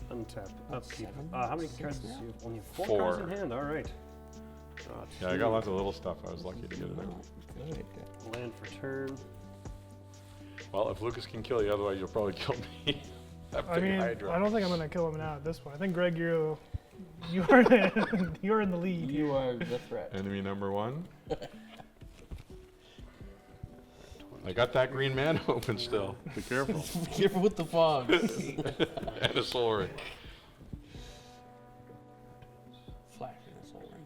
Untap. Upkeep. 7, How many 6 cards do now? you have? Only have 4 4. cards in hand. All right. Yeah, I got lots of little stuff. I was lucky to get it out. Good. Land for turn. Well, if Lucas can kill you, otherwise you'll probably kill me. That I big mean, Hydra. I don't think I'm gonna kill him now at this point. I think Greg, you are the, you're in the lead. You are the threat. Enemy number 1. I got that green man open still. Be careful. Be careful with the fog. And a soul ring. Flash in a soul ring.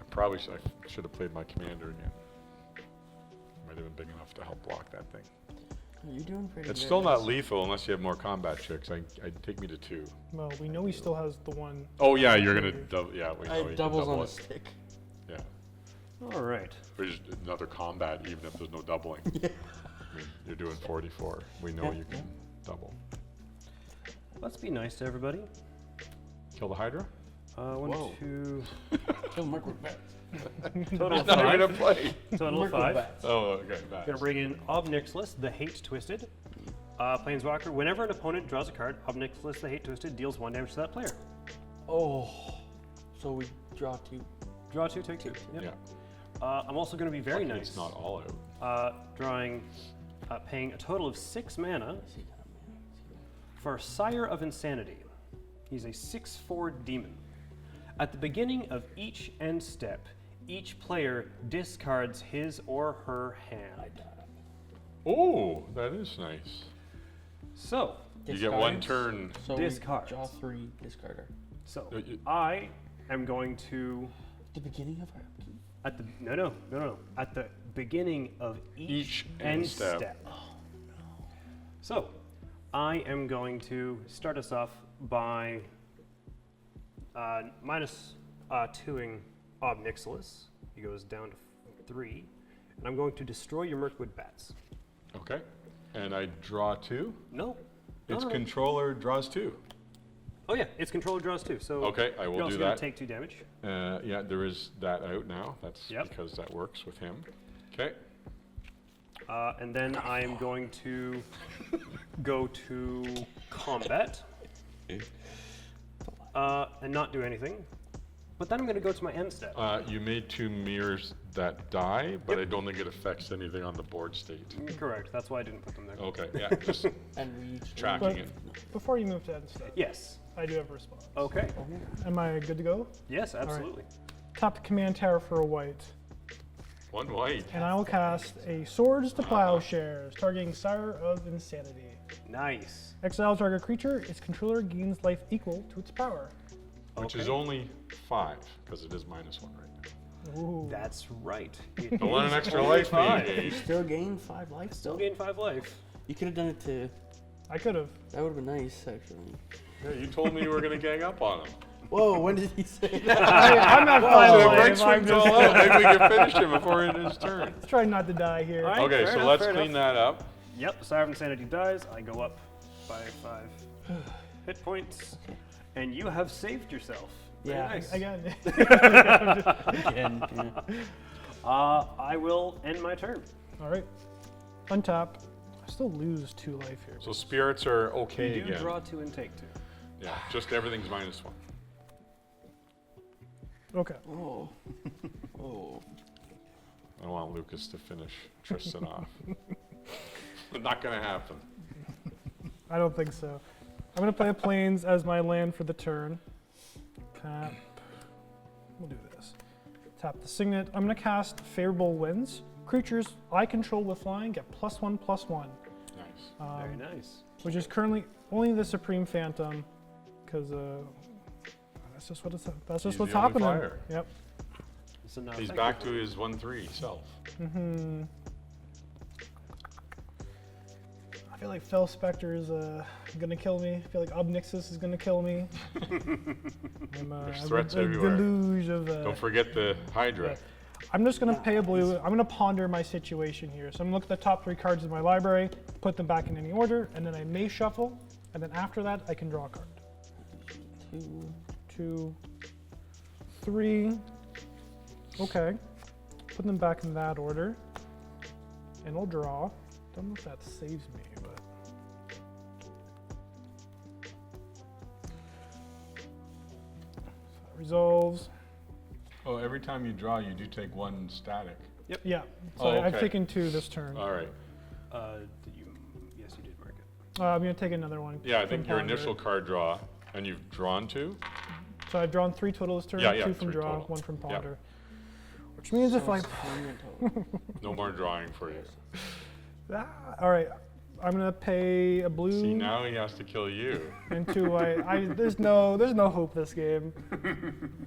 Probably should have played my commander again. Might have been big enough to help block that thing. You're doing pretty It's good. still not lethal unless you have more combat chicks. I'd take me to 2. Well, we know he still has the one. Oh yeah, you're gonna yeah, we know I you have can doubles double on a it. stick. Yeah. All right. Or just another combat even if there's no doubling. Yeah. I mean, you're doing 44. We know Yeah, you can double. Let's be nice to everybody. Kill the Hydra? One, Whoa. 2. Kill Mark Bats. Total of Not even 5. a play. Total of 5. Oh, okay. Bad. Gonna bring in Obnixilus, the Hate Twisted. Planeswalker. Whenever an opponent draws a card, Obnixilus, the Hate Twisted deals 1 damage to that player. Oh. So we draw 2. Draw 2, take 2. Yep. Yeah. I'm also going to be very Luckily nice. It's not all out. Paying a total of 6 mana for Sire of Insanity. He's a 6/4 demon. At the beginning of each end step, each player discards his or her hand. Oh, that is nice. So, You get 1 Discards. turn. So Discards. we draw 3, discarder. I am going to The beginning of our upkeep. at the no. At the beginning of each end end step. step. So, I am going to start us off by minus 2ing Obnixilus. He goes down to 3. And I'm going to destroy your Mirkwood Bats. Okay. And I draw 2. No. Its no. controller draws 2. Oh yeah, its controller draws 2. So Okay, I will you're also do gonna that. take 2 damage. Yeah, there is that out now. That's Yep. because that works with him. Okay. And then I am going to go to combat and not do anything. But then I'm going to go to my end step. You made 2 mirrors that die, but I don't think it affects anything on the board state. Correct. That's why I didn't put them there. Okay, yeah, just And we each tracking But it. before you move to end step, Yes. I do have a response. Okay. Am I good to go? Yes, absolutely. Tap the command tower for a white, 1 white. and I will cast a Swords to Plowshares, targeting Sire of Insanity. Nice. Exile target creature, its controller gains life equal to its power. Which is Okay. only 5, because it is -1 right now. Ooh. That's right. It Don't let is an extra only life be 5. You engaged. still gain 5 life. Still gain 5 life. You could have done it to. I could have. That would have been nice, actually. Yeah, you told me you were gonna gang up on him. Whoa, when did he say that? I'm not So fine. the break swings all out. Maybe we can finish him before it is turn. Let's try not to die here. All right, Okay, fair so enough, let's fair clean enough. that up. Yep, Siren Sanity dies. I go up by 5 hit points. And you have saved yourself. Very Yeah, nice. Again. Again, yeah. I will end my turn. All right. Untap. I still lose 2 life here. So spirits are You okay do again. draw 2 and take 2. Yeah, just everything's -1. Okay. Oh. Oh. I want Lucas to finish Tristan off. Not gonna happen. I don't think so. I'm going to play a Plains as my land for the turn. Tap. We'll do this. Tap the Signet. I'm going to cast Favorable Winds. Creatures I control with flying get +1/+1. Nice. Very nice. Which is currently only the Supreme Phantom, because that's just what it's. That's just He's what's the only happening. flyer. Yep. So now He's technically- back to his 1/3 self. Hmm. I feel like Fel Spectre is gonna kill me. I feel like Obnixis is gonna kill me. I'm, There's I'm threats a everywhere. deluge of. Don't forget the Hydra. I'm just gonna pay a blue. I'm gonna ponder my situation here. So I'm gonna look at the top 3 cards in my library, put them back in any order, and then I may shuffle. And then after that, I can draw a card. 2. 2, 3. Okay. Put them back in that order. And I'll draw. Don't know if that saves me, but. So that resolves. Oh, every time you draw, you do take 1 static. Yeah. So Oh, I've okay. taken 2 this turn. All right. Did you? Yes, you did mark it. I'm going to take another one. Yeah, I from think your Ponder. initial card draw, and you've drawn 2. So I've drawn 3 total this turn. Yeah, yeah, 2 from 3 draw, total. 1 from Yeah. Ponder. Which means if I. No more drawing for you. All right. I'm going to pay a blue. See, now he has to kill you. And 2 there's no hope this game.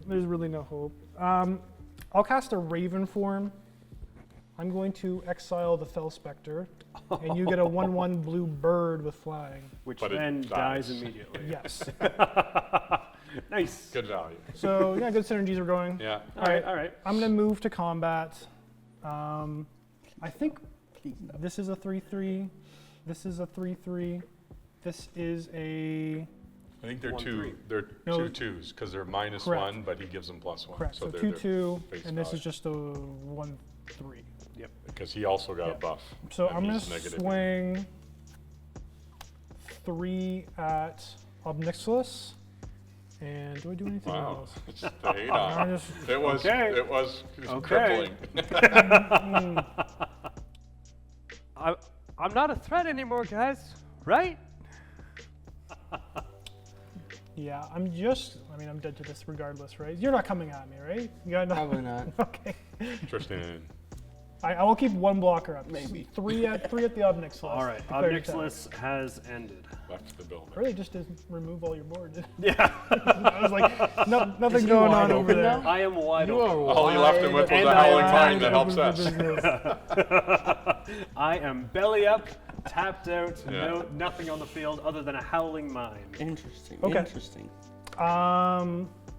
There's really no hope. I'll cast a Raven form. I'm going to exile the Fel Spectre, and you get a 1/1 blue bird with flying. Which But it then dies dies. immediately. Yes. Nice. Good value. So yeah, good synergies are going. Yeah. All right. All right. I'm gonna move to combat. I think Please no. this is a 3/3. This is a 3/3. This is a I think they're 1, 2. 3. They're No. 2 twos because they're -1, Correct. but he gives them +1. correct. So they're 2/2, face and this is value. just a 1/3. Because he also got a Yep. buff. So and I'm gonna he's negative. swing 3 at Obnixilus. And do I do anything Wow. else? It's the 8 I'm off. just, It was. Okay. It was Okay. crippling. I'm not a threat anymore, guys. Right? yeah, I'm dead to this regardless, right? You're not coming at me, right? You got no- Probably not. Okay. Tristan. I will keep 1 blocker up. Maybe. 3 at the Obnixilus. All right. Declared attack. Obnixilus has ended. Left the building. Really just to remove all your board. Yeah. I was like, nothing he going wide on over open there. now? I am wide You open. are All he left him with was And a I howling am mind that Open helps for us. business. I am belly up, tapped out, Yeah. nothing on the field other than a howling mind. Interesting. Okay. Interesting.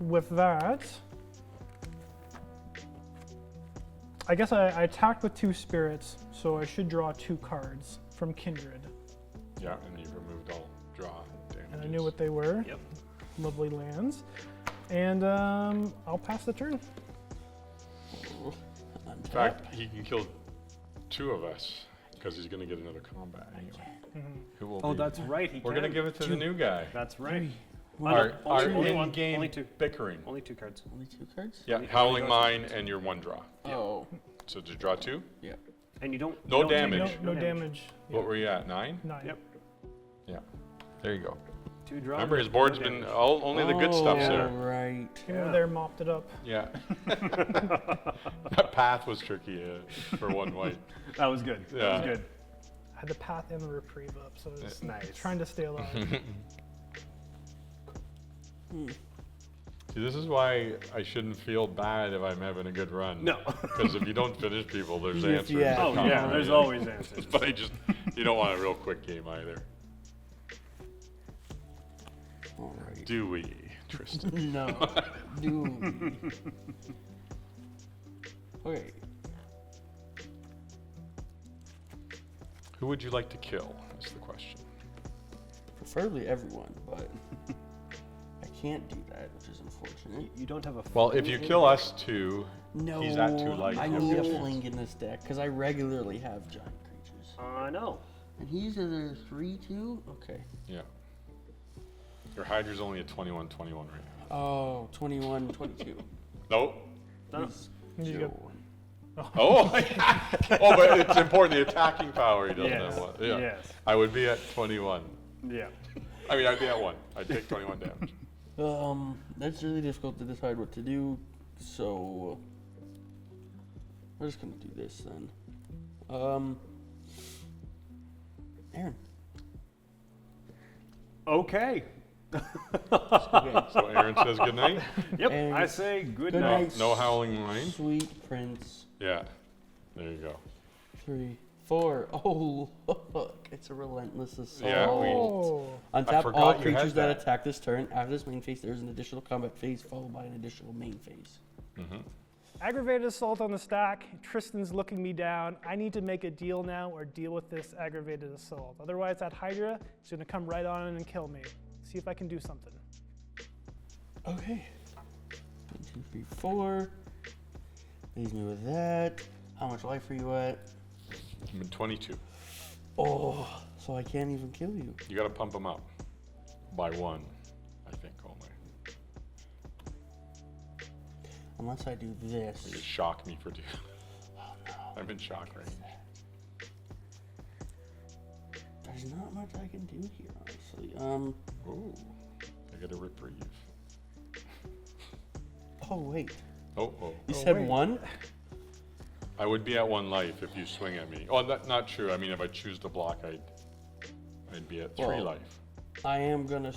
With that, I guess I attacked with 2 spirits, so I should draw 2 cards from Kindred. Yeah, and you've removed all draw damages. And I knew what they were. Yep. Lovely lands. And I'll pass the turn. In fact, he can kill 2 of us because he's going to get another combat anyway. Who will Oh, be? that's right. He We're going to can. give it to the new guy. That's right. Our only one, in-game only 2. bickering. Only 2 cards. Only 2 cards? Yeah, Only Howling goes Mine and your 1 draw. Oh. So did you draw 2? Yeah. And you don't. No you don't take damage. No damage. What were you at? 9? 9. Yep. Yeah. There you go. 2 draws. Remember, his no board's damage. been only the good stuff's Oh, there. right. Came over Yeah. there, mopped it up. Yeah. That path was tricky for 1 white. That was good. That Yeah. was good. I had the path and the reprieve up, so it's Nice. trying to stay alive. See, this is why I shouldn't feel bad if I'm having a good run. No. Because if you don't finish people, there's Yes, answers. yeah. that Oh come, yeah, right? there's always answers. But you don't want a real quick game either. Alright. Do we, Tristan? No. Do we? Okay. Who would you like to kill? Is the question. Preferably everyone, but I can't do that, which is unfortunate. You don't have a. Well, if you kill us two, No, he's at 2 life. I You have need a a chance. fling in this deck because I regularly have giant creatures. I know. And he's at a 3/2. Okay. Yeah. Your Hydra's only at 21/21 right now. Oh, 21, 22. Nope. No. He's You 0, got- 1. Oh, oh, but it's important. The attacking power he doesn't Yes. have one. Yeah. Yes. I would be at 21. Yeah. I mean, I'd be at 1. I'd take 21 damage. That's really difficult to decide what to do. So we're just gonna do this then. Aaron. Okay. Okay. So Aaron says goodnight. Yep. And I say good good night. night. No howling mine. Sweet Prince. Yeah. There you go. 3, 4. Oh, look, it's a relentless assault. Yeah, Oh. Untap forgot all you had creatures that that. attack this turn. After this main phase, there is an additional combat phase followed by an additional main phase. Aggravated assault on the stack. Tristan's looking me down. I need to make a deal now or deal with this aggravated assault. Otherwise, that Hydra is going to come right on in and kill me. See if I can do something. Okay. 1, 2, 3, 4. Leaves me with that. How much life are you at? I'm at 22. Oh, so I can't even kill you. You got to pump him up by 1, I think, only. Unless I do You this. just shock me for doing. I'm in shock range. There's not much I can do here, honestly. Ooh, I get a reprieve. Oh, wait. Oh. You Oh, said wait. 1? I would be at 1 life if you swing at me. Oh, that's not true. I mean, if I choose to block, I'd be at 3 Well, life. I am gonna.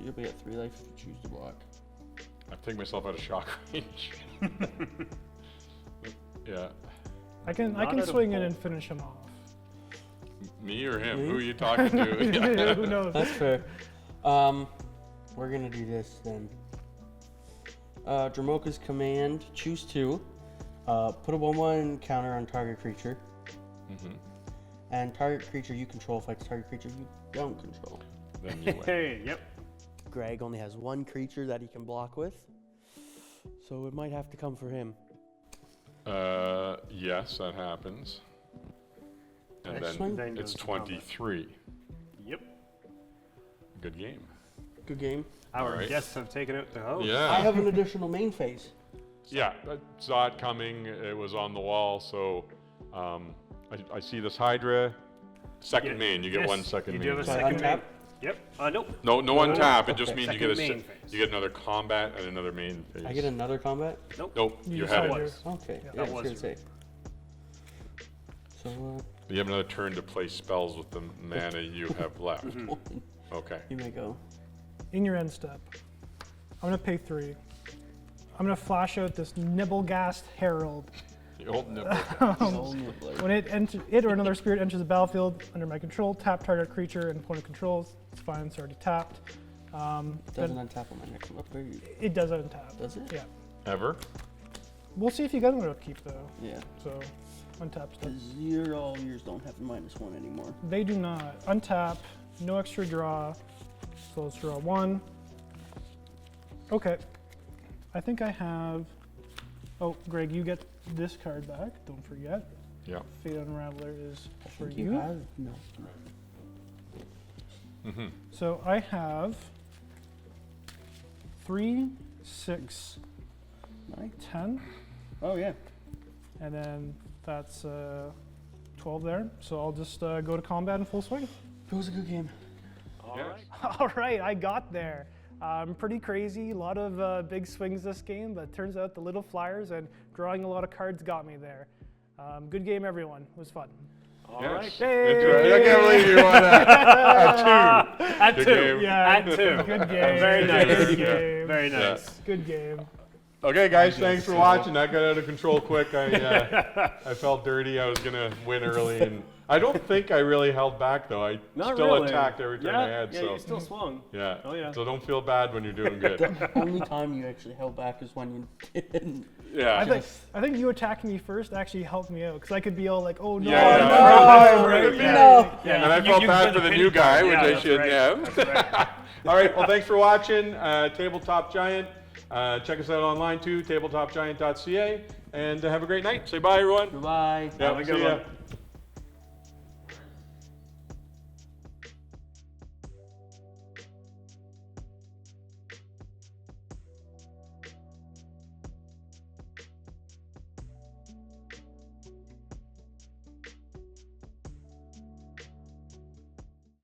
You'll be at 3 life if you choose to block. I take myself out of shock range. Yeah. I can Not at a swing in pull. and finish him off. Me or him? Me? Who are you talking to? Who knows? That's fair. We're gonna do this then. Dramoka's command, choose 2. Put a 1/1 counter on target creature. And target creature you control fights target creature you don't control. Then you win. Hey. Yep. Greg only has 1 creature that he can block with. So it might have to come for him. Yes, that happens. And Next then one? Then it's goes to combat. 23. Yep. Good game. Good game. Our Alright. guests have taken out the host. Yeah. I have an additional main phase. Yeah, I saw it coming. It was on the wall, so I see this Hydra. Second Yeah, main, you get yes, 1 second you main. do have a So I second main. untap? Yep. Nope. No untap. It just Okay. means you get Second a main phase. you get another combat and another main phase. I get another combat? Nope, you use have Hydra. it. Okay. Yeah. Yeah, I That was was gonna say. So, You have another turn to play spells with the mana you have left. Okay. you may go. In your end step, I'm going to pay 3. I'm going to flash out this Nibblegast Herald. The old nibble. When it or another spirit enters the battlefield under my control, tap target creature and opponent controls. It's fine, it's already tapped. It doesn't untap on my next upgrade. It does untap. Does it? Yeah. Ever? We'll see if you get an upkeep though. Yeah. So, untap stuff. Because all yours don't have the -1 anymore. They do not. Untap, no extra draw. So let's draw 1. Okay. I think I have. Oh, Greg, you get this card back. Don't forget. Yeah. Fate Unraveler is I for think you. have no. So I have 3, 6, 9. 10, Oh yeah. and then that's 12 there. So I'll just go to combat in full swing. It was a good game. All Yes. right. All right, I got there. Pretty crazy, a lot of big swings this game, but turns out the little flyers and drawing a lot of cards got me there. Good game, everyone. It was fun. All Yes. right. That's right. I can't believe you won that. At Good two. game. Yeah. At two. Good game. Very nice. Good game. Very nice. Good game. Okay, guys, thanks for watching. That got out of control quick. I felt dirty. I was gonna win early, and I don't think I really held back though. I Not still really. attacked every turn I had. Yeah, So you still swung. yeah. Oh, yeah. So don't feel bad when you're doing good. The only time you actually held back is when you didn't. Yeah. I think you attacking me first actually helped me out because I could be all like, oh no, Yeah, yeah. no, Right, yeah. No. Yeah, And I felt bad for the new guy, which I that's shouldn't right. have. That's right. All right. Well, thanks for watching. Tabletop Giant. Check us out online too, tabletopgiant.ca, and have a great night. Say bye, everyone. Goodbye. Yeah, Have a good see ya. one.